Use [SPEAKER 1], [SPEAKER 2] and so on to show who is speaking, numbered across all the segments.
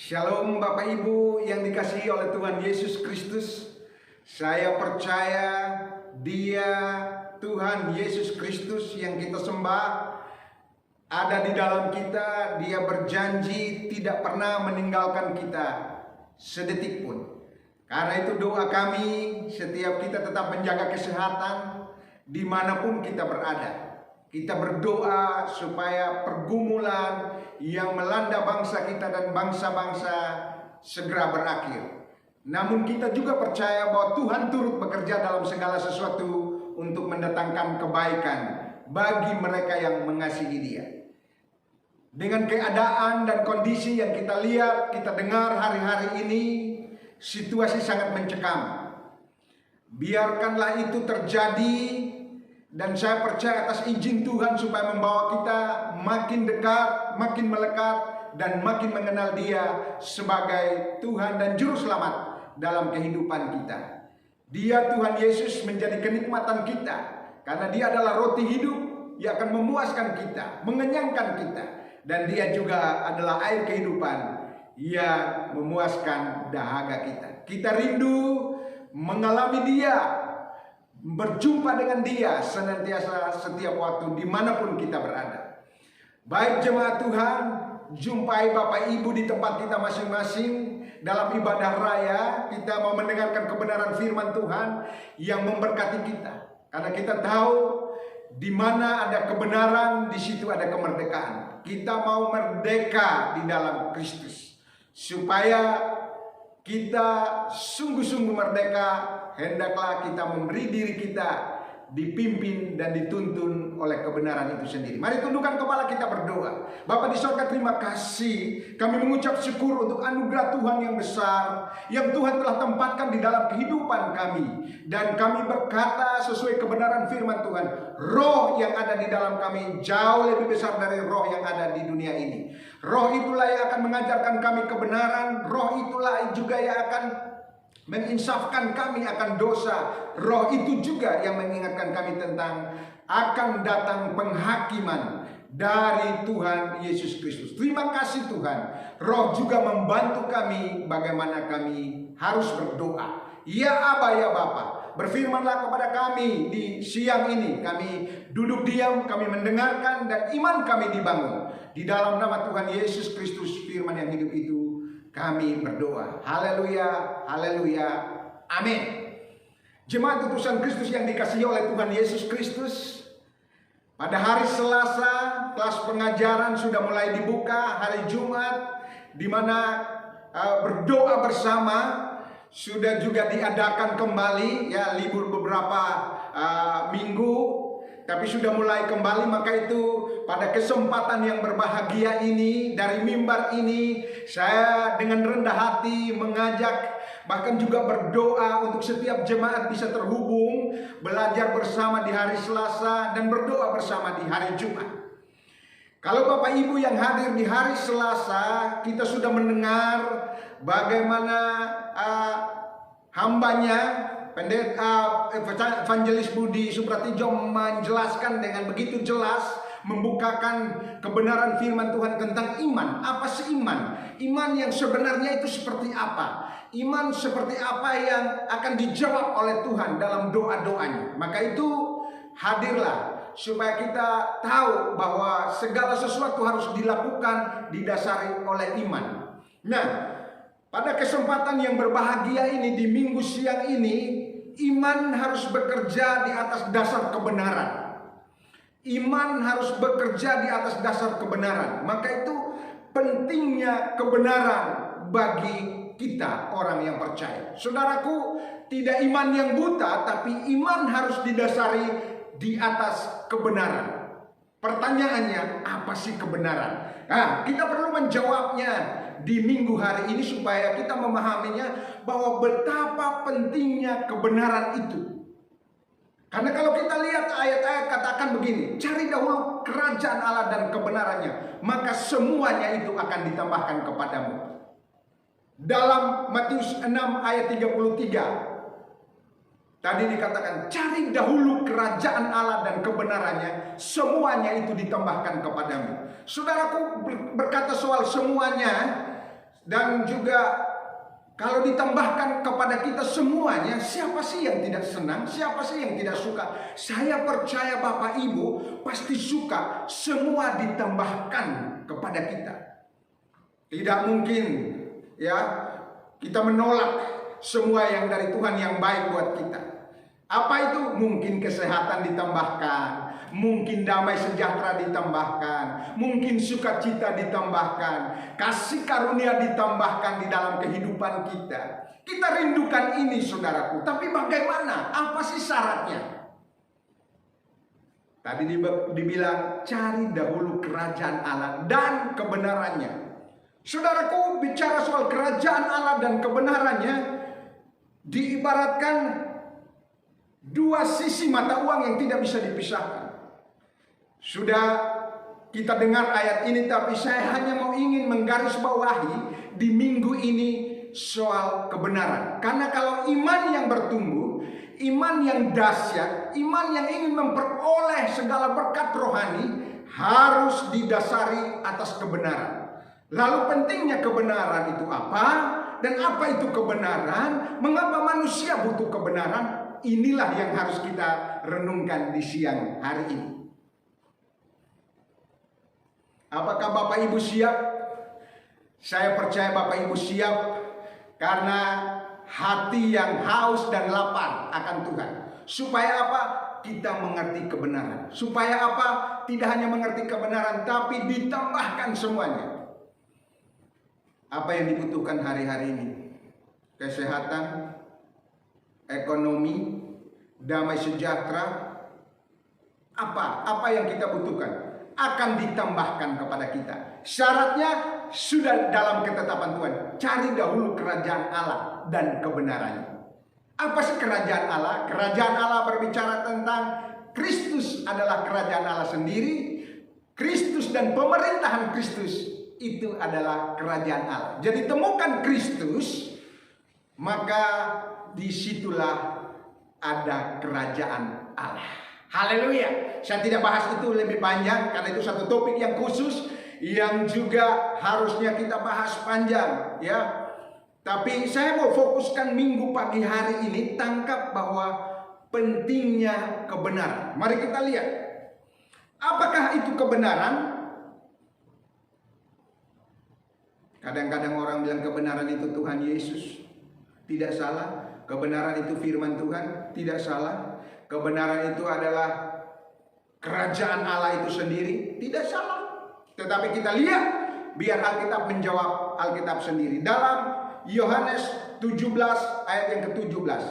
[SPEAKER 1] Shalom Bapak Ibu yang dikasihi oleh Tuhan Yesus Kristus. Saya percaya Dia, Tuhan Yesus Kristus yang kita sembah, ada di dalam kita. Dia berjanji tidak pernah meninggalkan kita sedetik pun. Karena itu doa kami, setiap kita tetap menjaga kesehatan dimanapun kita berada. Kita berdoa supaya pergumulan yang melanda bangsa kita dan bangsa-bangsa segera berakhir. Namun kita juga percaya bahwa Tuhan turut bekerja dalam segala sesuatu untuk mendatangkan kebaikan bagi mereka yang mengasihi Dia. Dengan keadaan dan kondisi yang kita lihat, kita dengar hari-hari ini, situasi sangat mencekam. Biarkanlah itu terjadi. Dan saya percaya atas izin Tuhan supaya membawa kita makin dekat, makin melekat, dan makin mengenal Dia sebagai Tuhan dan Juru Selamat dalam kehidupan kita. Dia, Tuhan Yesus, menjadi kenikmatan kita, karena Dia adalah roti hidup yang akan memuaskan kita, mengenyangkan kita. Dan Dia juga adalah air kehidupan yang memuaskan dahaga kita. Kita rindu mengalami Dia, berjumpa dengan Dia senantiasa setiap waktu dimanapun kita berada. Baik jemaat Tuhan, jumpai Bapak Ibu di tempat kita masing-masing dalam ibadah raya. Kita mau mendengarkan kebenaran firman Tuhan yang memberkati kita. Karena kita tahu di mana ada kebenaran, di situ ada kemerdekaan. Kita mau merdeka di dalam Kristus, supaya kita sungguh-sungguh merdeka. Hendaklah kita memberi diri kita dipimpin dan dituntun oleh kebenaran itu sendiri. Mari tundukkan kepala, kita berdoa. Bapa di sorga, terima kasih. Kami mengucap syukur untuk anugerah Tuhan yang besar yang Tuhan telah tempatkan di dalam kehidupan kami. Dan kami berkata sesuai kebenaran firman Tuhan, roh yang ada di dalam kami jauh lebih besar dari roh yang ada di dunia ini. Roh itulah yang akan mengajarkan kami kebenaran. Roh itulah juga yang akan menginsafkan kami akan dosa. Roh itu juga yang mengingatkan kami tentang akan datang penghakiman dari Tuhan Yesus Kristus. Terima kasih Tuhan. Roh juga membantu kami bagaimana kami harus berdoa. Ya Aba, ya Bapa, berfirmanlah kepada kami di siang ini. Kami duduk diam, kami mendengarkan, dan iman kami dibangun. Di dalam nama Tuhan Yesus Kristus, firman yang hidup itu, kami berdoa. Haleluya, haleluya, amin. Jemaat utusan Kristus yang dikasihi oleh Tuhan Yesus Kristus, pada hari Selasa kelas pengajaran sudah mulai dibuka. Hari Jumat di mana berdoa bersama sudah juga diadakan kembali, ya, libur beberapa minggu, tapi sudah mulai kembali. Maka itu pada kesempatan yang berbahagia ini, dari mimbar ini, saya dengan rendah hati mengajak, bahkan juga berdoa untuk setiap jemaat bisa terhubung, belajar bersama di hari Selasa dan berdoa bersama di hari Jumat. Kalau Bapak Ibu yang hadir di hari Selasa, kita sudah mendengar bagaimana hambanya Pendeta Evangelis Budi Supratijo menjelaskan dengan begitu jelas, membukakan kebenaran firman Tuhan tentang iman. Apa sih iman? Iman yang sebenarnya itu seperti apa? Iman seperti apa yang akan dijawab oleh Tuhan dalam doa-doanya. Maka itu hadirlah supaya kita tahu bahwa segala sesuatu harus dilakukan didasari oleh iman. Nah, pada kesempatan yang berbahagia ini, di minggu siang ini, iman harus bekerja di atas dasar kebenaran. Iman harus bekerja di atas dasar kebenaran. Maka itu pentingnya kebenaran bagi kita orang yang percaya. Saudaraku, tidak iman yang buta, tapi iman harus didasari di atas kebenaran. Pertanyaannya, apa sih kebenaran? Nah, kita perlu menjawabnya di minggu hari ini supaya kita memahaminya bahwa betapa pentingnya kebenaran itu. Karena kalau kita lihat ayat-ayat katakan begini, cari dahulu kerajaan Allah dan kebenarannya, maka semuanya itu akan ditambahkan kepadamu. Dalam Matius 6 ayat 33, tadi dikatakan, cari dahulu kerajaan Allah dan kebenarannya, semuanya itu ditambahkan kepadamu. Saudaraku, berkata soal semuanya, Dan juga kalau ditambahkan kepada kita semuanya, siapa sih yang tidak senang? Siapa sih yang tidak suka? Saya percaya Bapak Ibu pasti suka semua ditambahkan kepada kita. Tidak mungkin ya kita menolak semua yang dari Tuhan yang baik buat kita. Apa itu? Mungkin kesehatan ditambahkan, mungkin damai sejahtera ditambahkan, mungkin sukacita ditambahkan, kasih karunia ditambahkan di dalam kehidupan kita. Kita rindukan ini saudaraku, tapi bagaimana? Apa sih syaratnya? Tadi dibilang cari dahulu kerajaan Allah dan kebenarannya. Saudaraku, bicara soal kerajaan Allah dan kebenarannya diibaratkan dua sisi mata uang yang tidak bisa dipisahkan. Sudah kita dengar ayat ini, tapi saya hanya mau ingin menggarisbawahi di minggu ini soal kebenaran. Karena kalau iman yang bertumbuh, iman yang dahsyat, iman yang ingin memperoleh segala berkat rohani harus didasari atas kebenaran. Lalu pentingnya kebenaran itu apa? Dan apa itu kebenaran? Mengapa manusia butuh kebenaran? Inilah yang harus kita renungkan di siang hari ini. Apakah Bapak Ibu siap? Saya percaya Bapak Ibu siap, karena hati yang haus dan lapar akan Tuhan. Supaya apa? Kita mengerti kebenaran. Supaya apa? Tidak hanya mengerti kebenaran, tapi ditambahkan semuanya. Apa yang dibutuhkan hari-hari ini? Kesehatan, ekonomi, damai sejahtera. Apa yang kita butuhkan akan ditambahkan kepada kita. Syaratnya sudah dalam ketetapan Tuhan. Cari dahulu kerajaan Allah dan kebenarannya. Apa sih kerajaan Allah? Kerajaan Allah berbicara tentang Kristus adalah kerajaan Allah sendiri. Kristus dan pemerintahan Kristus itu adalah kerajaan Allah. Jadi temukan Kristus, maka disitulah ada kerajaan Allah. Haleluya. Saya tidak bahas itu lebih panjang karena itu satu topik yang khusus yang juga harusnya kita bahas panjang ya. Tapi saya mau fokuskan minggu pagi hari ini, tangkap bahwa pentingnya kebenaran. Mari kita lihat. Apakah itu kebenaran? Kadang-kadang orang bilang kebenaran itu Tuhan Yesus. Tidak salah. Kebenaran itu firman Tuhan. Tidak salah. Kebenaran itu adalah kerajaan Allah itu sendiri. Tidak salah. Tetapi kita lihat, biar Alkitab menjawab Alkitab sendiri. Dalam Yohanes 17 ayat yang ke-17.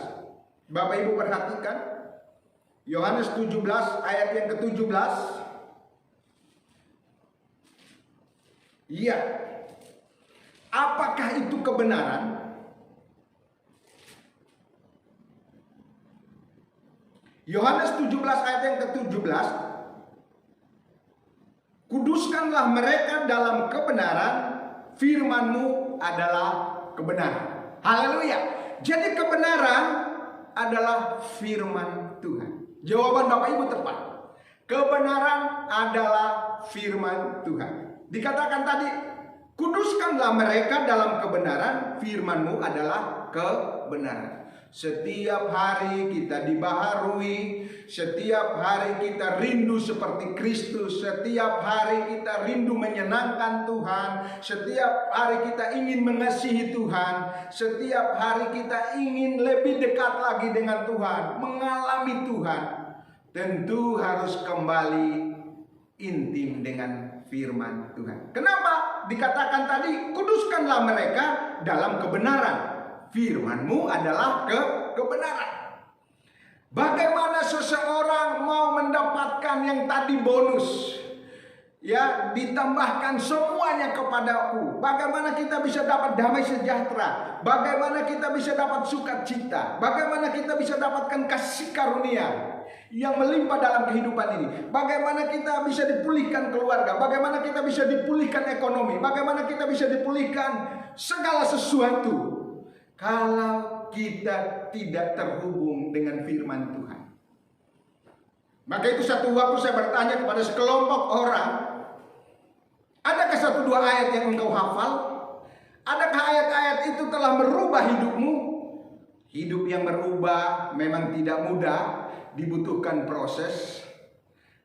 [SPEAKER 1] Bapak Ibu perhatikan. Yohanes 17 ayat yang ke-17. Iya. Apakah itu kebenaran? Yohanes 17 ayat yang ke-17. Kuduskanlah mereka dalam kebenaran, firman-Mu adalah kebenaran. Haleluya. Jadi kebenaran adalah firman Tuhan. Jawaban Bapak Ibu tepat. Kebenaran adalah firman Tuhan. Dikatakan tadi, kuduskanlah mereka dalam kebenaran, firman-Mu adalah kebenaran. Setiap hari kita dibaharui, setiap hari kita rindu seperti Kristus, setiap hari kita rindu menyenangkan Tuhan, setiap hari kita ingin mengasihi Tuhan, setiap hari kita ingin lebih dekat lagi dengan Tuhan, mengalami Tuhan. Tentu harus kembali intim dengan firman Tuhan. Kenapa? Dikatakan tadi, kuduskanlah mereka dalam kebenaran. Firman-Mu adalah kebenaran. Bagaimana seseorang mau mendapatkan yang tadi bonus? Ya, ditambahkan semuanya kepadaku. Bagaimana kita bisa dapat damai sejahtera? Bagaimana kita bisa dapat sukacita? Bagaimana kita bisa dapatkan kasih karunia yang melimpah dalam kehidupan ini? Bagaimana kita bisa dipulihkan keluarga? Bagaimana kita bisa dipulihkan ekonomi? Bagaimana kita bisa dipulihkan segala sesuatu kalau kita tidak terhubung dengan firman Tuhan? Maka itu satu waktu saya bertanya kepada sekelompok orang, adakah satu dua ayat yang engkau hafal? Adakah ayat-ayat itu telah merubah hidupmu? Hidup yang berubah memang tidak mudah, dibutuhkan proses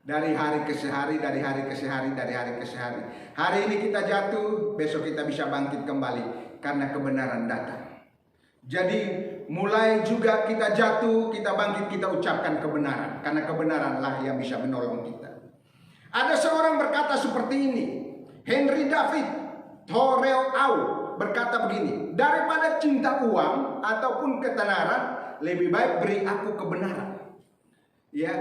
[SPEAKER 1] dari hari ke hari, dari hari ke hari, dari hari ke hari. Hari ini kita jatuh, besok kita bisa bangkit kembali karena kebenaran datang. Jadi mulai juga kita jatuh, kita bangkit, kita ucapkan kebenaran, karena kebenaranlah yang bisa menolong kita. Ada seorang berkata seperti ini, Henry David Thoreau berkata begini, daripada cinta uang ataupun ketenaran, lebih baik beri aku kebenaran. Ya,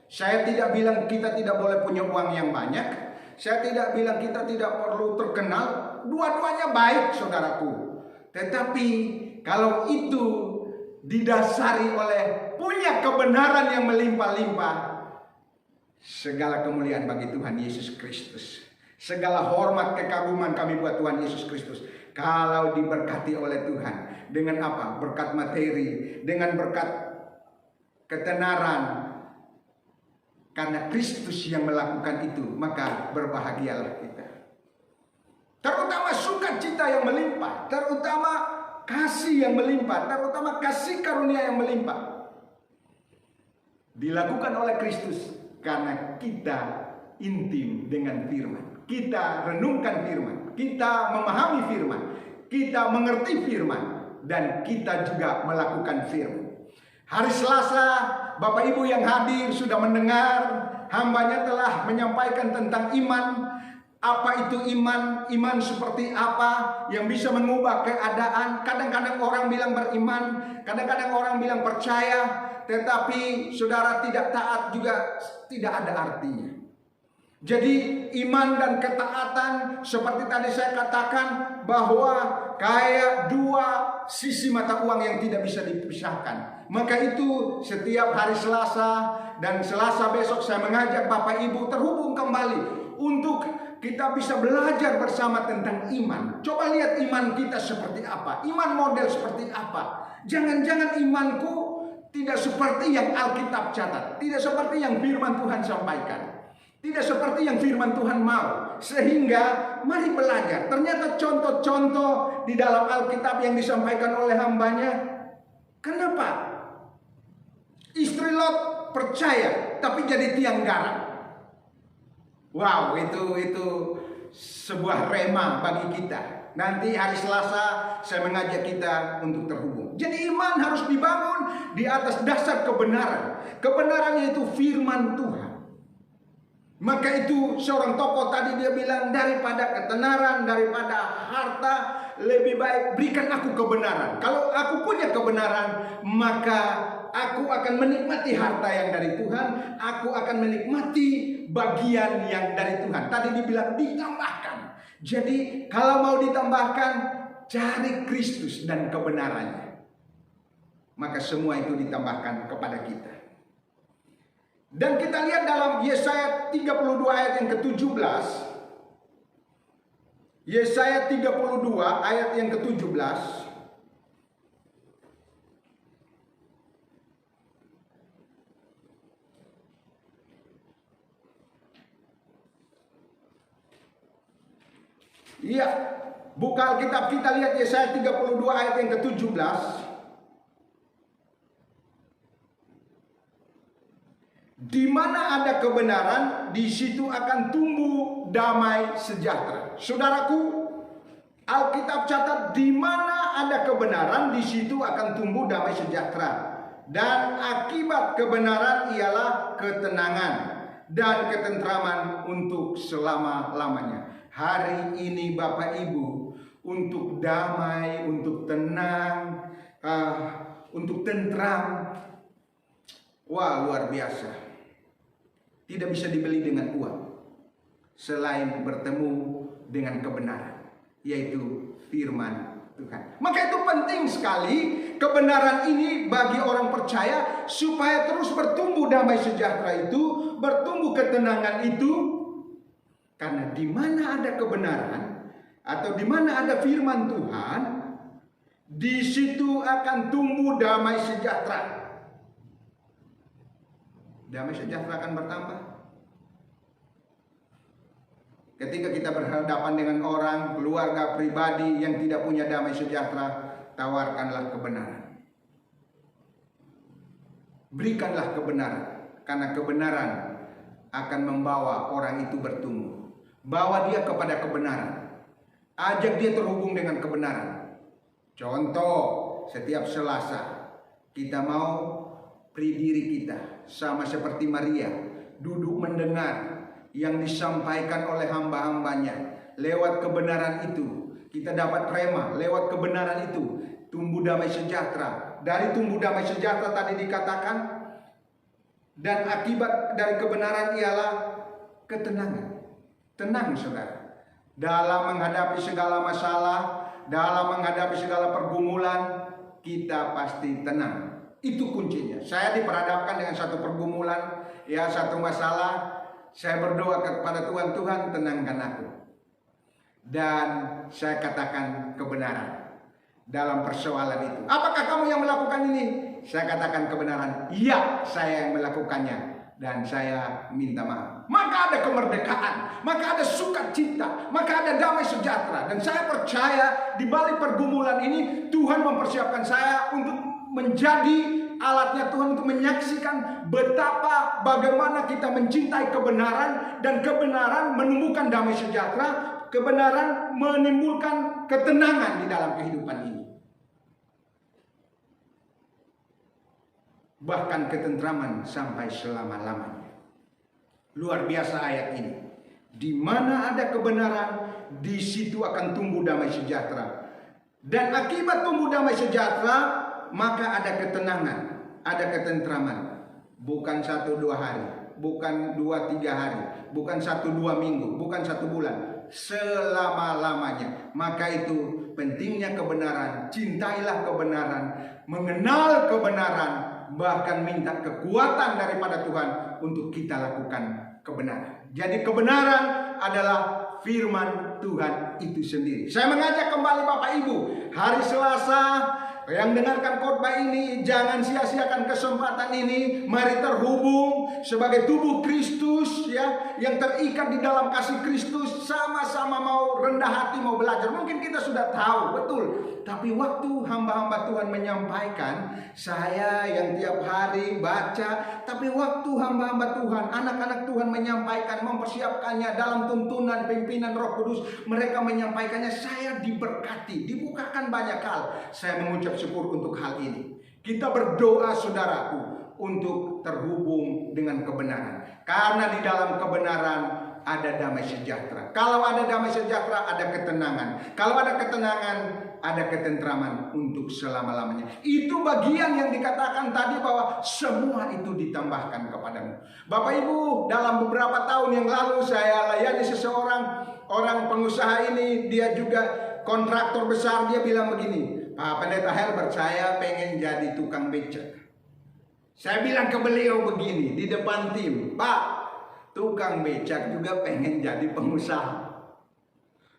[SPEAKER 1] saya tidak bilang kita tidak boleh punya uang yang banyak. Saya tidak bilang kita tidak perlu terkenal. Dua-duanya baik, saudaraku. Tetapi kalau itu didasari oleh punya kebenaran yang melimpah-limpah, segala kemuliaan bagi Tuhan Yesus Kristus. Segala hormat kekaguman kami buat Tuhan Yesus Kristus. Kalau diberkati oleh Tuhan dengan apa? Berkat materi, dengan berkat ketenaran. Karena Kristus yang melakukan itu, maka berbahagialah kita. Terutama sukacita yang melimpah, terutama kasih yang melimpah, terutama kasih karunia yang melimpah. Dilakukan oleh Kristus karena kita intim dengan firman. Kita renungkan firman, kita memahami firman, kita mengerti firman, dan kita juga melakukan firman. Hari Selasa, Bapak Ibu yang hadir sudah mendengar, hambanya telah menyampaikan tentang iman. Apa itu iman? Iman seperti apa yang bisa mengubah keadaan? Kadang-kadang orang bilang beriman, kadang-kadang orang bilang percaya, tetapi saudara tidak taat juga tidak ada artinya. Jadi iman dan ketaatan seperti tadi saya katakan bahwa kayak dua sisi mata uang yang tidak bisa dipisahkan. Maka itu setiap hari Selasa dan Selasa besok saya mengajak Bapak Ibu terhubung kembali untuk kita bisa belajar bersama tentang iman. Coba lihat iman kita seperti apa, iman model seperti apa. Jangan-jangan imanku tidak seperti yang Alkitab catat, tidak seperti yang firman Tuhan sampaikan. Tidak seperti yang firman Tuhan mau. Sehingga mari belajar. Ternyata contoh-contoh di dalam Alkitab yang disampaikan oleh hambanya. Kenapa? Istri Lot percaya tapi jadi tiang garam. Wow, itu sebuah rema bagi kita. Nanti hari Selasa saya mengajak kita untuk terhubung. Jadi iman harus dibangun di atas dasar kebenaran. Kebenarannya itu firman Tuhan. Maka itu seorang tokoh tadi dia bilang, daripada ketenaran, daripada harta, lebih baik berikan aku kebenaran. Kalau aku punya kebenaran, maka aku akan menikmati harta yang dari Tuhan. Aku akan menikmati bagian yang dari Tuhan. Tadi dibilang ditambahkan. Jadi kalau mau ditambahkan, cari Kristus dan kebenarannya. Maka semua itu ditambahkan kepada kita. Dan kita lihat dalam Yesaya 32 ayat yang ke-17. Yesaya 32 ayat yang ke-17. Iya, buka Alkitab kita lihat Yesaya 32 ayat yang ke-17. Di mana ada kebenaran, di situ akan tumbuh damai sejahtera. Saudaraku, Alkitab catat di mana ada kebenaran, di situ akan tumbuh damai sejahtera. Dan akibat kebenaran ialah ketenangan dan ketentraman untuk selama-lamanya. Hari ini Bapak Ibu, untuk damai, untuk tenang, untuk tentram, wah luar biasa. Tidak bisa dibeli dengan uang selain bertemu dengan kebenaran, yaitu firman Tuhan. Maka itu penting sekali kebenaran ini bagi orang percaya supaya terus bertumbuh damai sejahtera itu, bertumbuh ketenangan itu. Karena di mana ada kebenaran atau di mana ada firman Tuhan, di situ akan tumbuh damai sejahtera. Damai sejahtera akan bertambah. Ketika kita berhadapan dengan orang, keluarga, pribadi yang tidak punya damai sejahtera, tawarkanlah kebenaran. Berikanlah kebenaran, karena kebenaran akan membawa orang itu bertumbuh. Bawa dia kepada kebenaran. Ajak dia terhubung dengan kebenaran. Contoh, setiap Selasa kita mau berdiri kita sama seperti Maria, duduk mendengar yang disampaikan oleh hamba-hambanya. Lewat kebenaran itu kita dapat rema, lewat kebenaran itu tumbuh damai sejahtera. Dari tumbuh damai sejahtera tadi dikatakan, dan akibat dari kebenaran ialah ketenangan. Tenang saudara, dalam menghadapi segala masalah, dalam menghadapi segala pergumulan, kita pasti tenang. Itu kuncinya. Saya diperhadapkan dengan satu pergumulan, ya, satu masalah. Saya berdoa kepada Tuhan, Tuhan tenangkan aku. Dan saya katakan kebenaran dalam persoalan itu. Apakah kamu yang melakukan ini? Saya katakan kebenaran. Iya, saya yang melakukannya. Dan saya minta maaf. Maka ada kemerdekaan, maka ada sukacita, maka ada damai sejahtera. Dan saya percaya di balik pergumulan ini Tuhan mempersiapkan saya untuk menjadi alatnya Tuhan untuk menyaksikan betapa bagaimana kita mencintai kebenaran, dan kebenaran menumbuhkan damai sejahtera, kebenaran menimbulkan ketenangan di dalam kehidupan ini. Bahkan ketentraman sampai selama-lamanya. Luar biasa ayat ini. Di mana ada kebenaran, di situ akan tumbuh damai sejahtera. Dan akibat tumbuh damai sejahtera, maka ada ketenangan, ada ketentraman. Bukan 1-2 hari, bukan 2-3 hari, bukan 1-2 minggu, bukan 1 bulan, selama-lamanya. Maka itu pentingnya kebenaran. Cintailah kebenaran, mengenal kebenaran, bahkan minta kekuatan daripada Tuhan untuk kita lakukan kebenaran. Jadi kebenaran adalah firman Tuhan itu sendiri. Saya mengajak kembali Bapak Ibu, hari Selasa yang dengarkan khotbah ini, jangan sia-siakan kesempatan ini. Mari terhubung sebagai tubuh Kristus, ya, yang terikat di dalam kasih Kristus. Sama-sama mau rendah hati, mau belajar. Mungkin kita sudah tahu, betul. Tapi waktu hamba-hamba Tuhan menyampaikan, saya yang tiap hari baca, tapi waktu hamba-hamba Tuhan, anak-anak Tuhan menyampaikan, mempersiapkannya dalam tuntunan pimpinan Roh Kudus, mereka menyampaikannya, saya diberkati, dibukakan banyak hal. Saya mengucap syukur untuk hal ini. Kita berdoa saudaraku untuk terhubung dengan kebenaran. Karena di dalam kebenaran ada damai sejahtera. Kalau ada damai sejahtera, ada ketenangan. Kalau ada ketenangan, ada ketentraman untuk selama-lamanya. Itu bagian yang dikatakan tadi bahwa semua itu ditambahkan kepadamu. Bapak Ibu, dalam beberapa tahun yang lalu saya layani seseorang, orang pengusaha ini, dia juga kontraktor besar. Dia bilang begini, Pak Pendeta Helbert, saya pengen jadi tukang becak. Saya bilang ke beliau begini di depan tim, Pak, tukang becak juga pengen jadi pengusaha.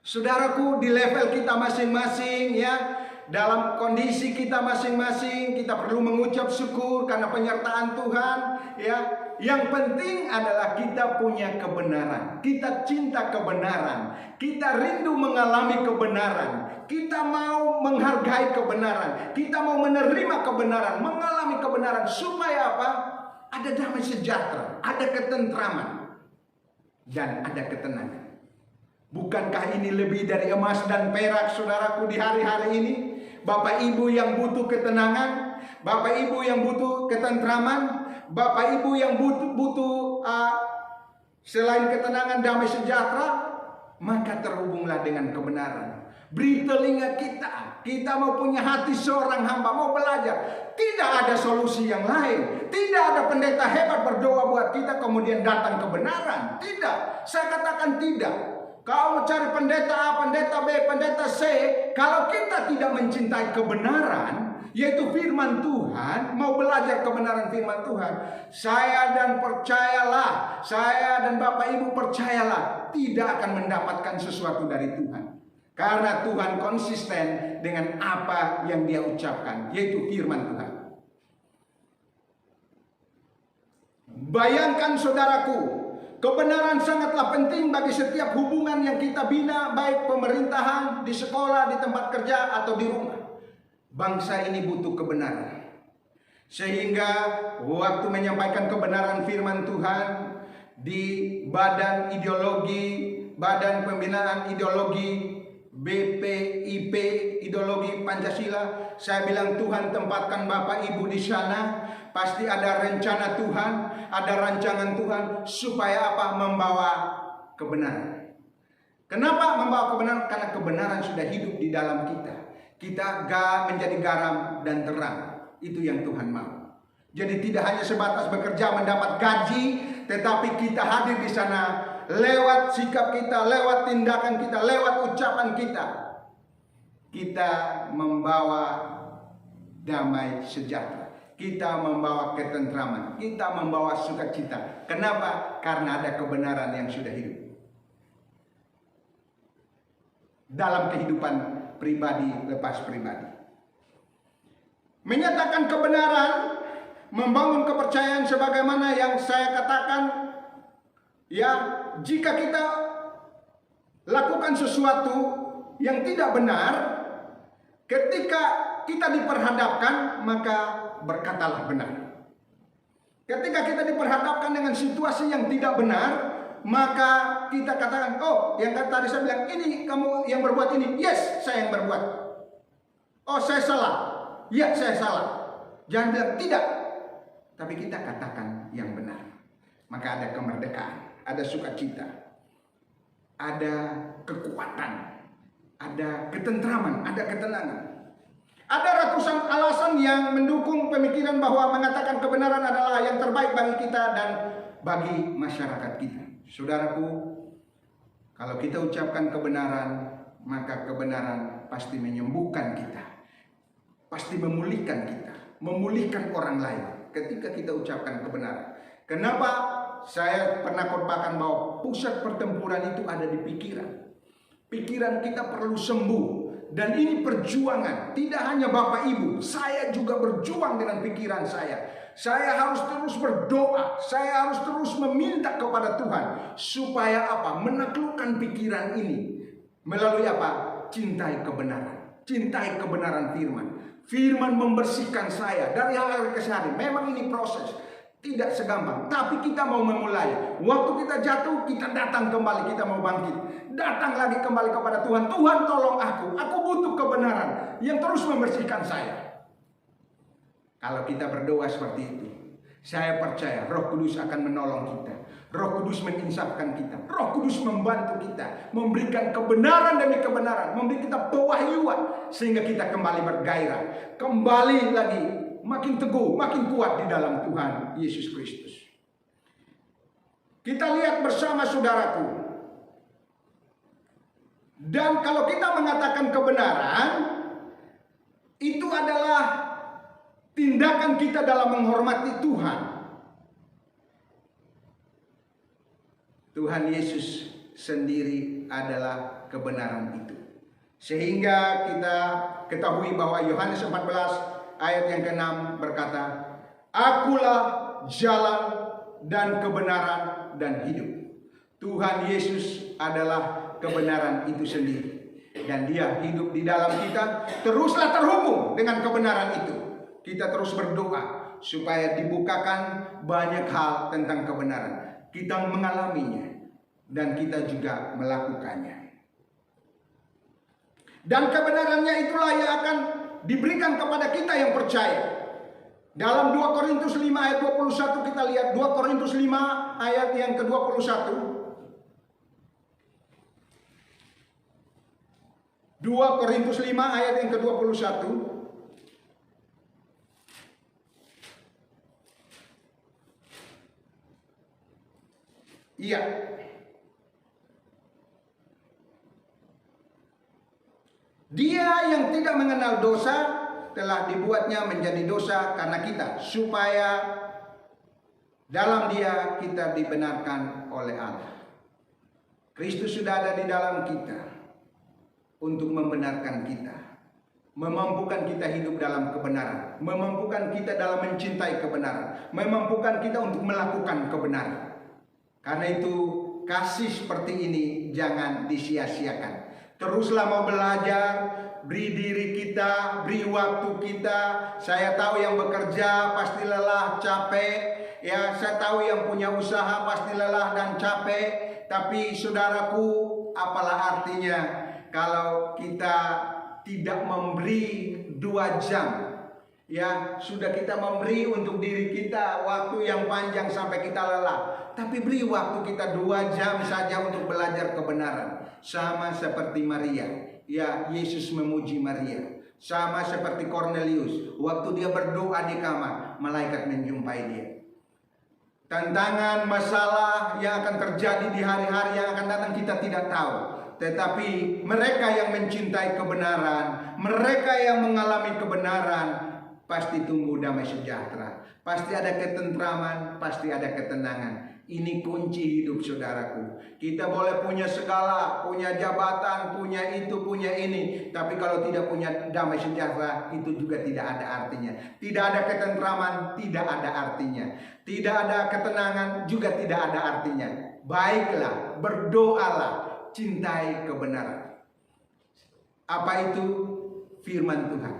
[SPEAKER 1] Saudaraku, di level kita masing-masing, ya, dalam kondisi kita masing-masing, kita perlu mengucap syukur karena penyertaan Tuhan, ya. Yang penting adalah kita punya kebenaran, kita cinta kebenaran, kita rindu mengalami kebenaran, kita mau menghargai kebenaran, kita mau menerima kebenaran, mengalami kebenaran, supaya apa? Ada damai sejahtera, ada ketentraman, dan ada ketenangan. Bukankah ini lebih dari emas dan perak, saudaraku, di hari-hari ini? Bapak Ibu yang butuh ketenangan, Bapak Ibu yang butuh ketentraman, Bapak Ibu yang butuh selain ketenangan, damai sejahtera, maka terhubunglah dengan kebenaran. Beri telinga kita mau punya hati seorang hamba, mau belajar. Tidak ada solusi yang lain. Tidak ada pendeta hebat berdoa buat kita kemudian datang kebenaran. Tidak, saya katakan tidak. Kau mencari pendeta A, pendeta B, pendeta C, kalau kita tidak mencintai kebenaran, yaitu firman Tuhan, mau belajar kebenaran firman Tuhan, saya dan Bapak Ibu percayalah, tidak akan mendapatkan sesuatu dari Tuhan. Karena Tuhan konsisten dengan apa yang Dia ucapkan, yaitu firman Tuhan. Bayangkan saudaraku, Kebenaran sangatlah penting bagi setiap hubungan yang kita bina, baik pemerintahan, di sekolah, di tempat kerja, atau di rumah. Bangsa ini butuh kebenaran. Sehingga waktu menyampaikan kebenaran firman Tuhan di badan ideologi, badan pembinaan ideologi BPIP, ideologi Pancasila, saya bilang Tuhan tempatkan Bapak Ibu di sana. Pasti ada rencana Tuhan, ada rancangan Tuhan supaya apa? Membawa kebenaran. Kenapa membawa kebenaran? Karena kebenaran sudah hidup di dalam kita. Kita menjadi garam dan terang. Itu yang Tuhan mau. Jadi tidak hanya sebatas bekerja mendapat gaji, tetapi kita hadir di sana lewat sikap kita, lewat tindakan kita, lewat ucapan kita. Kita membawa damai sejahtera. Kita membawa ketentraman, kita membawa sukacita. Kenapa? Karena ada kebenaran yang sudah hidup dalam kehidupan pribadi lepas pribadi. Menyatakan kebenaran, membangun kepercayaan sebagaimana yang saya katakan, ya, jika kita lakukan sesuatu yang tidak benar, ketika kita diperhadapkan, maka berkatalah benar. Ketika kita diperhadapkan dengan situasi yang tidak benar, maka kita katakan, oh, yang tadi saya bilang, ini kamu yang berbuat ini. Yes, saya yang berbuat. Oh, saya salah. Ya, saya salah. Jangan bilang tidak. Tapi kita katakan yang benar. Maka ada kemerdekaan, ada sukacita, ada kekuatan, ada ketentraman, ada ketenangan. Ada ratusan alasan yang mendukung pemikiran bahwa mengatakan kebenaran adalah yang terbaik bagi kita dan bagi masyarakat kita. Saudaraku, kalau kita ucapkan kebenaran, maka kebenaran pasti menyembuhkan kita, pasti memulihkan kita, memulihkan orang lain ketika kita ucapkan kebenaran. Kenapa saya pernah khotbahkan bahwa pusat pertempuran itu ada di pikiran. Pikiran kita perlu sembuh. Dan ini perjuangan, tidak hanya Bapak Ibu, saya juga berjuang dengan pikiran saya. Saya harus terus berdoa, saya harus terus meminta kepada Tuhan supaya apa? Menaklukkan pikiran ini melalui apa? Cintai kebenaran, cintai kebenaran firman. Firman membersihkan saya dari hal-hal keseharian. Memang ini proses, tidak segampang, tapi kita mau memulai. Waktu kita jatuh, kita datang kembali, kita mau bangkit. Datang lagi kembali kepada Tuhan. Tuhan, tolong aku butuh kebenaran yang terus membersihkan saya. Kalau kita berdoa seperti itu, saya percaya Roh Kudus akan menolong kita. Roh Kudus menginsafkan kita. Roh Kudus membantu kita, memberikan kebenaran demi kebenaran, memberi kita pewahyuan sehingga kita kembali bergairah, kembali lagi makin teguh, makin kuat di dalam Tuhan Yesus Kristus. Kita lihat bersama saudaraku. Dan kalau kita mengatakan kebenaran, itu adalah tindakan kita dalam menghormati Tuhan. Tuhan Yesus sendiri adalah kebenaran itu. Sehingga kita ketahui bahwa Yohanes 14 ayat yang ke-6 berkata, Akulah jalan dan kebenaran dan hidup. Tuhan Yesus adalah kebenaran itu sendiri. Dan dia hidup di dalam kita. Teruslah terhubung dengan kebenaran itu. Kita terus berdoa supaya dibukakan banyak hal tentang kebenaran. Kita mengalaminya dan kita juga melakukannya. Dan kebenarannya itulah yang akan diberikan kepada kita yang percaya. Dalam 2 Korintus 5 ayat 21 kita lihat 2 Korintus 5 ayat yang ke-21. 2 Korintus 5 ayat yang ke-21. Iya. Dia yang tidak mengenal dosa telah dibuatnya menjadi dosa karena kita, supaya dalam dia kita dibenarkan oleh Allah. Kristus sudah ada di dalam kita untuk membenarkan kita, memampukan kita hidup dalam kebenaran, memampukan kita dalam mencintai kebenaran, memampukan kita untuk melakukan kebenaran. Karena itu kasih seperti ini jangan disia-siakan. Teruslah mau belajar, beri diri kita, beri waktu kita. Saya tahu yang bekerja pasti lelah, capek. Ya, saya tahu yang punya usaha pasti lelah dan capek. Tapi saudaraku, apalah artinya kalau kita tidak memberi 2 jam? Ya, sudah kita memberi untuk diri kita waktu yang panjang sampai kita lelah. Tapi beri waktu kita 2 jam saja untuk belajar kebenaran. Sama seperti Maria. Ya, Yesus memuji Maria. Sama seperti Cornelius. Waktu dia berdoa di kamar, malaikat menjumpai dia. Tantangan, masalah yang akan terjadi di hari-hari yang akan datang kita tidak tahu. Tetapi mereka yang mencintai kebenaran, mereka yang mengalami kebenaran, pasti tumbuh damai sejahtera. Pasti ada ketentraman, pasti ada ketenangan. Ini kunci hidup saudaraku. Kita boleh punya segala, punya jabatan, punya itu, punya ini. Tapi kalau tidak punya damai sejahtera, itu juga tidak ada artinya. Tidak ada ketentraman, tidak ada artinya. Tidak ada ketenangan, juga tidak ada artinya. Baiklah, berdoalah, cintai kebenaran. Apa itu? Firman Tuhan.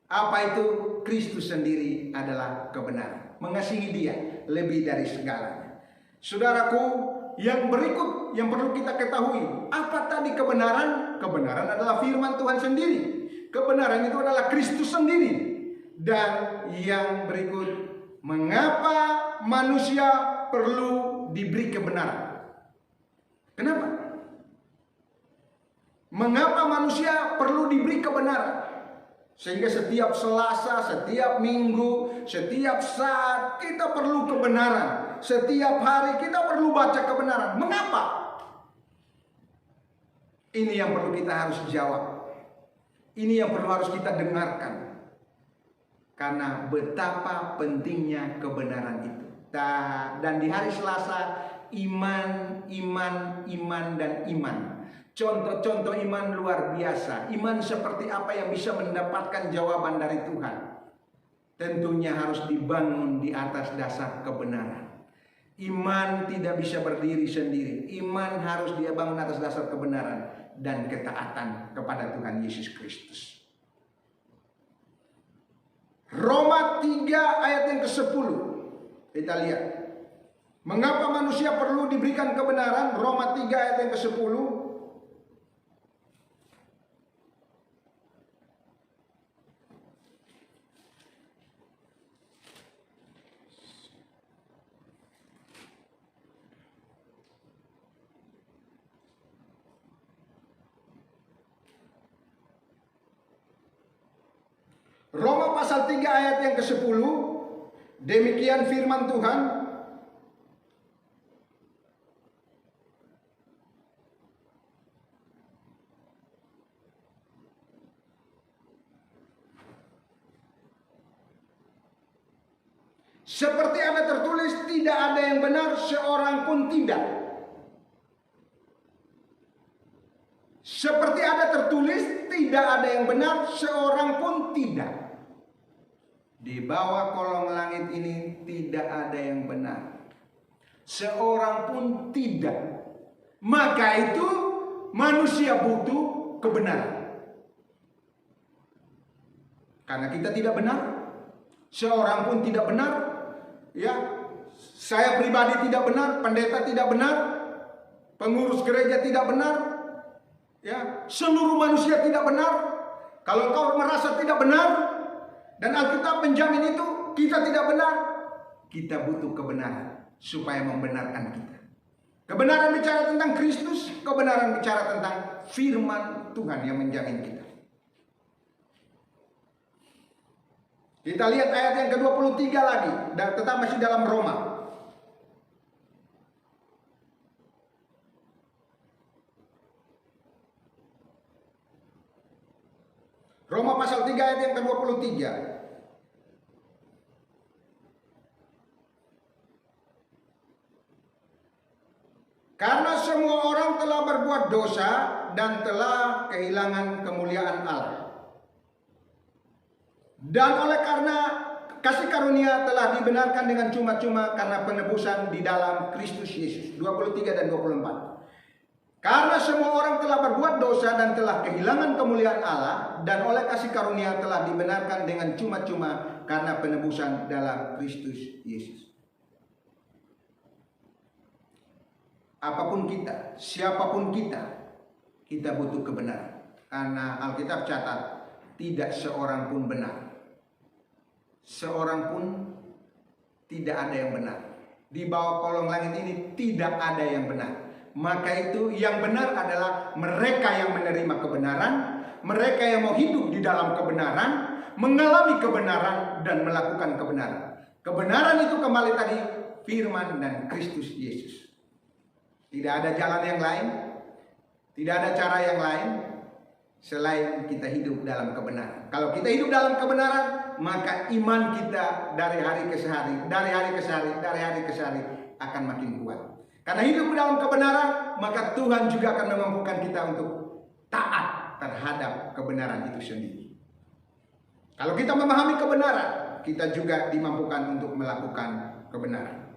[SPEAKER 1] Apa itu? Kristus sendiri adalah kebenaran. Mengasihi Dia lebih dari segalanya. Saudaraku, yang berikut yang perlu kita ketahui, apa tadi kebenaran? Kebenaran adalah firman Tuhan sendiri. Kebenaran itu adalah Kristus sendiri. Dan yang berikut, mengapa manusia perlu diberi kebenaran? Kenapa? Mengapa manusia perlu diberi kebenaran? Sehingga setiap Selasa, setiap Minggu, setiap saat kita perlu kebenaran. Setiap hari kita perlu baca kebenaran. Mengapa? Ini yang perlu kita harus jawab. Ini yang perlu harus kita dengarkan. Karena betapa pentingnya kebenaran itu. Dan di hari Selasa, iman, dan iman. Contoh-contoh iman luar biasa. Iman seperti apa yang bisa mendapatkan jawaban dari Tuhan? Tentunya harus dibangun di atas dasar kebenaran. Iman tidak bisa berdiri sendiri. Iman harus dia bangun atas dasar kebenaran dan ketaatan kepada Tuhan Yesus Kristus. Roma 3 ayat yang ke-10. Kita lihat. Mengapa manusia perlu diberikan kebenaran? Roma 3 ayat yang ke-10. Roma pasal 3 ayat yang ke-10. Demikian firman Tuhan. Seperti ada tertulis, tidak ada yang benar, seorang pun tidak. Seperti ada tertulis, tidak ada yang benar, seorang pun tidak. Di bawah kolong langit ini tidak ada yang benar. Seorang pun tidak. Maka itu manusia butuh kebenaran. Karena kita tidak benar. Seorang pun tidak benar. Ya, saya pribadi tidak benar, pendeta tidak benar, pengurus gereja tidak benar. Ya, seluruh manusia tidak benar. Kalau kau merasa tidak benar, dan Alkitab menjamin itu, kita tidak benar. Kita butuh kebenaran supaya membenarkan kita. Kebenaran bicara tentang Kristus, kebenaran bicara tentang firman Tuhan yang menjamin kita. Kita lihat ayat yang ke-23 lagi, dan tetap masih dalam Roma. Roma pasal 3 ayat yang ke-23. Karena semua orang telah berbuat dosa dan telah kehilangan kemuliaan Allah. Dan oleh karena kasih karunia telah dibenarkan dengan cuma-cuma karena penebusan di dalam Kristus Yesus. 23 dan 24. Karena semua orang telah berbuat dosa dan telah kehilangan kemuliaan Allah, dan oleh kasih karunia telah dibenarkan dengan cuma-cuma karena penebusan dalam Kristus Yesus. Apapun kita, siapapun kita butuh kebenaran. Karena Alkitab catat, tidak seorang pun benar. Seorang pun tidak ada yang benar. Di bawah kolong langit ini tidak ada yang benar. Maka itu yang benar adalah mereka yang menerima kebenaran, mereka yang mau hidup di dalam kebenaran, mengalami kebenaran dan melakukan kebenaran. Kebenaran itu kembali tadi firman dan Kristus Yesus. Tidak ada jalan yang lain, tidak ada cara yang lain selain kita hidup dalam kebenaran. Kalau kita hidup dalam kebenaran, maka iman kita dari hari ke hari akan makin kuat. Karena hidup dalam kebenaran, maka Tuhan juga akan memampukan kita untuk taat terhadap kebenaran itu sendiri. Kalau kita memahami kebenaran, kita juga dimampukan untuk melakukan kebenaran.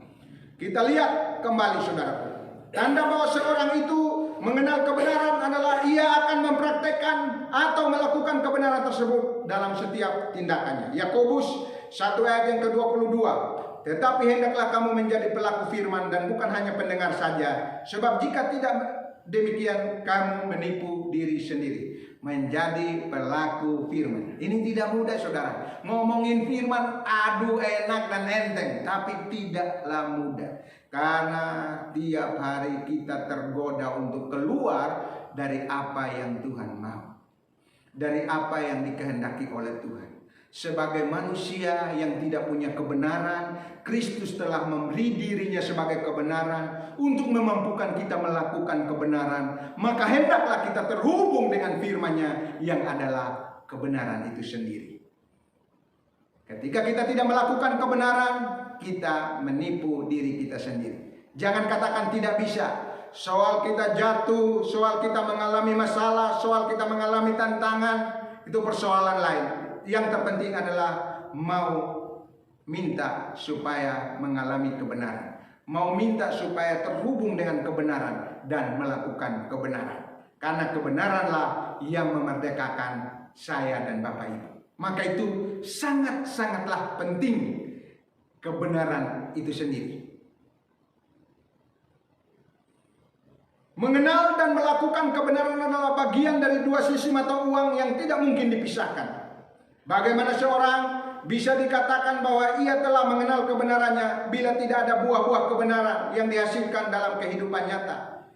[SPEAKER 1] Kita lihat kembali saudaraku. Tanda bahwa seorang itu mengenal kebenaran adalah ia akan mempraktekkan atau melakukan kebenaran tersebut dalam setiap tindakannya. Yakobus 1 ayat yang ke-22. Tetapi hendaklah kamu menjadi pelaku firman dan bukan hanya pendengar saja. Sebab jika tidak demikian kamu menipu diri sendiri. Menjadi pelaku firman. Ini tidak mudah saudara. Ngomongin firman aduh enak dan enteng. Tapi tidaklah mudah. Karena tiap hari kita tergoda untuk keluar dari apa yang Tuhan mau. Dari apa yang dikehendaki oleh Tuhan. Sebagai manusia yang tidak punya kebenaran, Kristus telah memberi dirinya sebagai kebenaran untuk memampukan kita melakukan kebenaran. Maka hendaklah kita terhubung dengan firman-Nya yang adalah kebenaran itu sendiri. Ketika kita tidak melakukan kebenaran, kita menipu diri kita sendiri. Jangan katakan tidak bisa. Soal kita jatuh, soal kita mengalami masalah, soal kita mengalami tantangan, itu persoalan lain. Yang terpenting adalah mau minta supaya mengalami kebenaran. Mau minta supaya terhubung dengan kebenaran dan melakukan kebenaran. Karena kebenaranlah yang memerdekakan saya dan Bapak Ibu. Maka itu sangat-sangatlah penting kebenaran itu sendiri. Mengenal dan melakukan kebenaran adalah bagian dari dua sisi mata uang yang tidak mungkin dipisahkan. Bagaimana seorang bisa dikatakan bahwa ia telah mengenal kebenarannya bila tidak ada buah-buah kebenaran yang dihasilkan dalam kehidupan nyata.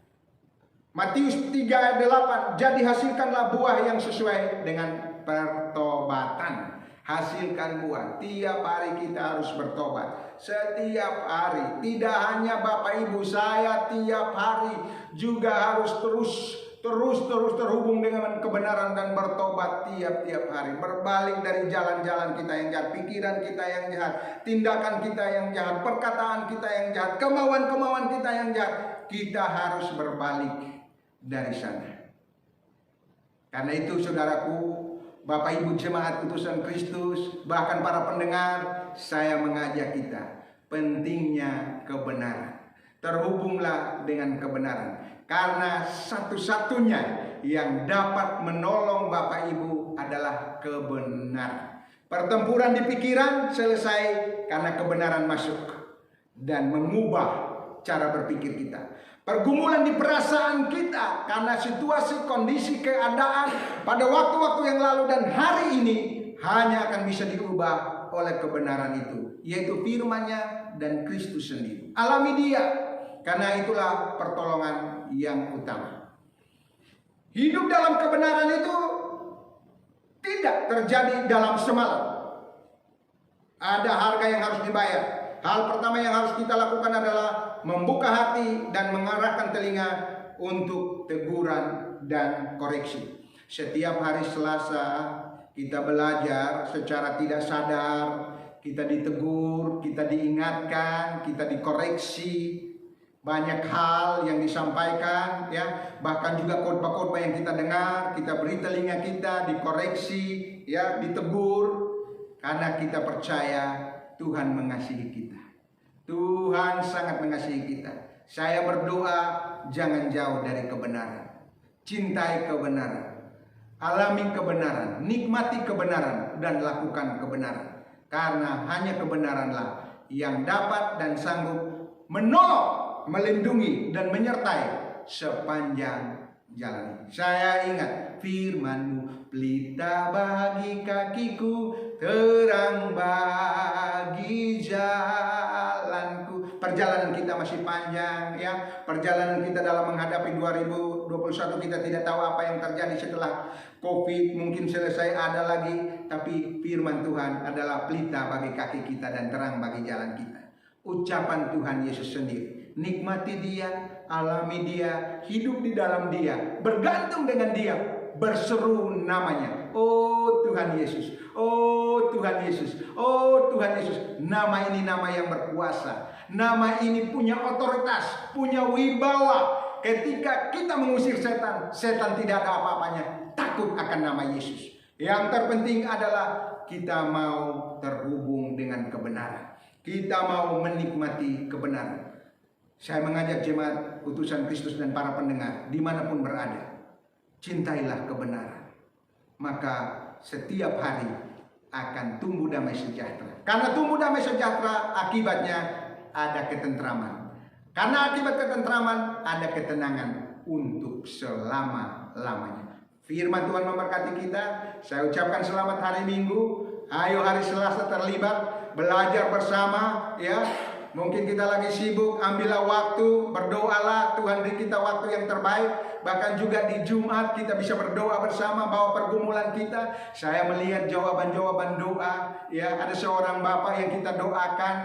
[SPEAKER 1] Matius 3 ayat 8, jadi hasilkanlah buah yang sesuai dengan pertobatan. Hasilkan buah. Tiap hari kita harus bertobat. Setiap hari. Tidak hanya Bapak Ibu, saya tiap hari juga harus terus terhubung dengan kebenaran dan bertobat tiap-tiap hari. Berbalik dari jalan-jalan kita yang jahat, pikiran kita yang jahat, tindakan kita yang jahat, perkataan kita yang jahat, kemauan-kemauan kita yang jahat. Kita harus berbalik dari sana. Karena itu saudaraku, Bapak Ibu jemaat utusan Kristus, bahkan para pendengar, saya mengajak kita pentingnya kebenaran. Terhubunglah dengan kebenaran. Karena satu-satunya yang dapat menolong Bapak Ibu adalah kebenaran. Pertempuran di pikiran selesai karena kebenaran masuk dan mengubah cara berpikir kita. Pergumulan di perasaan kita karena situasi, kondisi, keadaan pada waktu-waktu yang lalu dan hari ini hanya akan bisa diubah oleh kebenaran itu, yaitu firman-Nya dan Kristus sendiri. Alami dia, karena itulah pertolongan yang utama. Hidup dalam kebenaran itu tidak terjadi dalam semalam. Ada harga yang harus dibayar. Hal pertama yang harus kita lakukan adalah membuka hati dan mengarahkan telinga untuk teguran dan koreksi. Setiap hari Selasa kita belajar secara tidak sadar, kita ditegur, kita diingatkan, kita dikoreksi. Banyak hal yang disampaikan, ya, bahkan juga khotbah-khotbah yang kita dengar, kita beri telinga kita, dikoreksi, ya, ditegur, karena kita percaya Tuhan mengasihi kita. Tuhan sangat mengasihi kita. Saya berdoa, jangan jauh dari kebenaran. Cintai kebenaran. Alami kebenaran. Nikmati kebenaran dan lakukan kebenaran. Karena hanya kebenaranlah yang dapat dan sanggup menolong, melindungi, dan menyertai sepanjang jalan. Saya ingat firman-Mu, pelita bagi kakiku, terang bagi jalanku. Perjalanan kita masih panjang ya. Perjalanan kita dalam menghadapi 2021, kita tidak tahu apa yang terjadi setelah Covid, mungkin selesai ada lagi. Tapi firman Tuhan adalah pelita bagi kaki kita dan terang bagi jalan kita. Ucapan Tuhan Yesus sendiri. Nikmati Dia, alami Dia, hidup di dalam Dia, bergantung dengan Dia, berseru namanya. Oh Tuhan Yesus, oh Tuhan Yesus, oh Tuhan Yesus. Nama ini nama yang berkuasa. Nama ini punya otoritas, punya wibawa. Ketika kita mengusir setan, setan tidak ada apa-apanya. Takut akan nama Yesus. Yang terpenting adalah kita mau terhubung dengan kebenaran. Kita mau menikmati kebenaran. Saya mengajak jemaat utusan Kristus dan para pendengar dimanapun berada, cintailah kebenaran. Maka setiap hari akan tumbuh damai sejahtera. Karena tumbuh damai sejahtera akibatnya ada ketentraman. Karena akibat ketentraman ada ketenangan untuk selama-lamanya. Firman Tuhan memberkati kita. Saya ucapkan selamat hari Minggu. Ayo hari Selasa terlibat, belajar bersama ya. Mungkin kita lagi sibuk, ambillah waktu, berdoalah, Tuhan beri kita waktu yang terbaik. Bahkan juga di Jumat kita bisa berdoa bersama, bawa pergumulan kita. Saya melihat jawaban-jawaban doa, ya ada seorang bapak yang kita doakan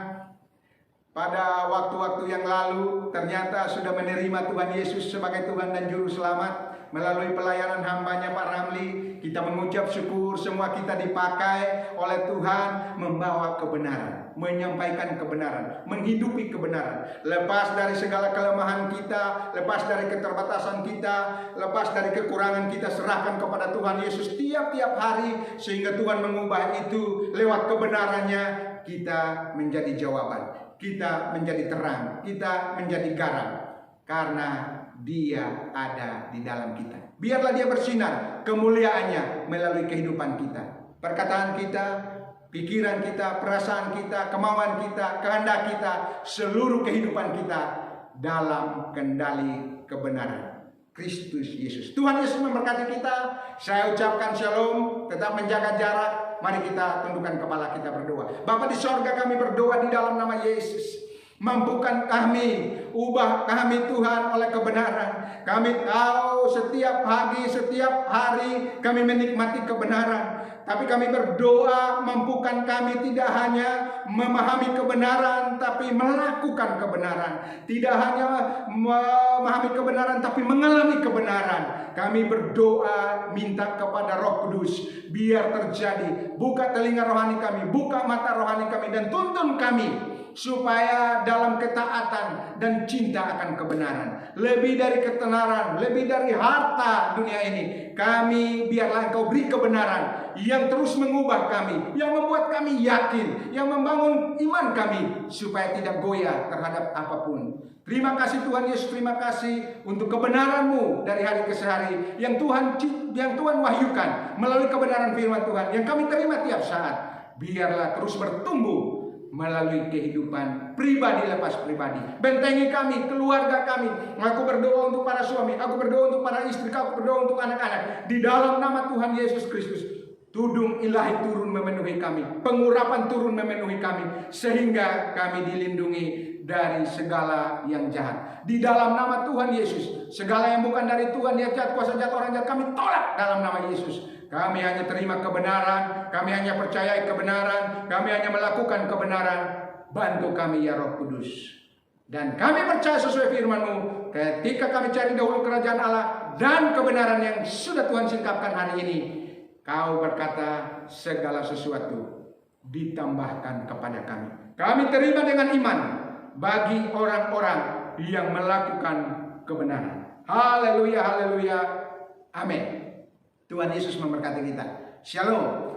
[SPEAKER 1] pada waktu-waktu yang lalu, ternyata sudah menerima Tuhan Yesus sebagai Tuhan dan Juru Selamat. Melalui pelayanan hambanya Pak Ramli, kita mengucap syukur, semua kita dipakai oleh Tuhan membawa kebenaran, menyampaikan kebenaran, menghidupi kebenaran. Lepas dari segala kelemahan kita, lepas dari keterbatasan kita, lepas dari kekurangan kita, serahkan kepada Tuhan Yesus tiap-tiap hari, sehingga Tuhan mengubah itu lewat kebenarannya. Kita menjadi jawaban, kita menjadi terang, kita menjadi garam, karena Dia ada di dalam kita. Biarlah Dia bersinar kemuliaannya melalui kehidupan kita, perkataan kita, pikiran kita, perasaan kita, kemauan kita, kehendak kita, seluruh kehidupan kita dalam kendali kebenaran Kristus Yesus. Tuhan Yesus memberkati kita. Saya ucapkan shalom, tetap menjaga jarak. Mari kita tundukkan kepala, kita berdoa. Bapa di sorga, kami berdoa di dalam nama Yesus. Mampukan kami, ubah kami Tuhan oleh kebenaran. Kami tahu setiap pagi, setiap hari kami menikmati kebenaran. Tapi kami berdoa, mampukan kami tidak hanya memahami kebenaran, tapi melakukan kebenaran. Tidak hanya memahami kebenaran, tapi mengalami kebenaran. Kami berdoa, minta kepada Roh Kudus, biar terjadi. Buka telinga rohani kami, buka mata rohani kami, dan tuntun kami supaya dalam ketaatan dan cinta akan kebenaran, lebih dari ketenaran, lebih dari harta dunia ini, kami biarlah Engkau beri kebenaran yang terus mengubah kami, yang membuat kami yakin, yang membangun iman kami supaya tidak goyah terhadap apapun. Terima kasih Tuhan Yesus, terima kasih untuk kebenaran-Mu dari hari ke hari yang Tuhan wahyukan melalui kebenaran firman Tuhan yang kami terima tiap saat. Biarlah terus bertumbuh melalui kehidupan pribadi lepas pribadi. Bentengi kami, keluarga kami. Aku berdoa untuk para suami, aku berdoa untuk para istri, aku berdoa untuk anak-anak. Di dalam nama Tuhan Yesus Kristus, tudung ilahi turun memenuhi kami, pengurapan turun memenuhi kami, sehingga kami dilindungi dari segala yang jahat. Di dalam nama Tuhan Yesus, segala yang bukan dari Tuhan, yang jahat, kuasa jahat, orang jahat, kami tolak dalam nama Yesus. Kami hanya terima kebenaran, kami hanya percayai kebenaran, kami hanya melakukan kebenaran. Bantu kami ya Roh Kudus. Dan kami percaya sesuai firman-Mu, ketika kami cari dahulu kerajaan Allah dan kebenaran yang sudah Tuhan singkapkan hari ini, Kau berkata segala sesuatu ditambahkan kepada kami. Kami terima dengan iman bagi orang-orang yang melakukan kebenaran. Haleluya, haleluya, amin. Tuhan Yesus memberkati kita. Shalom.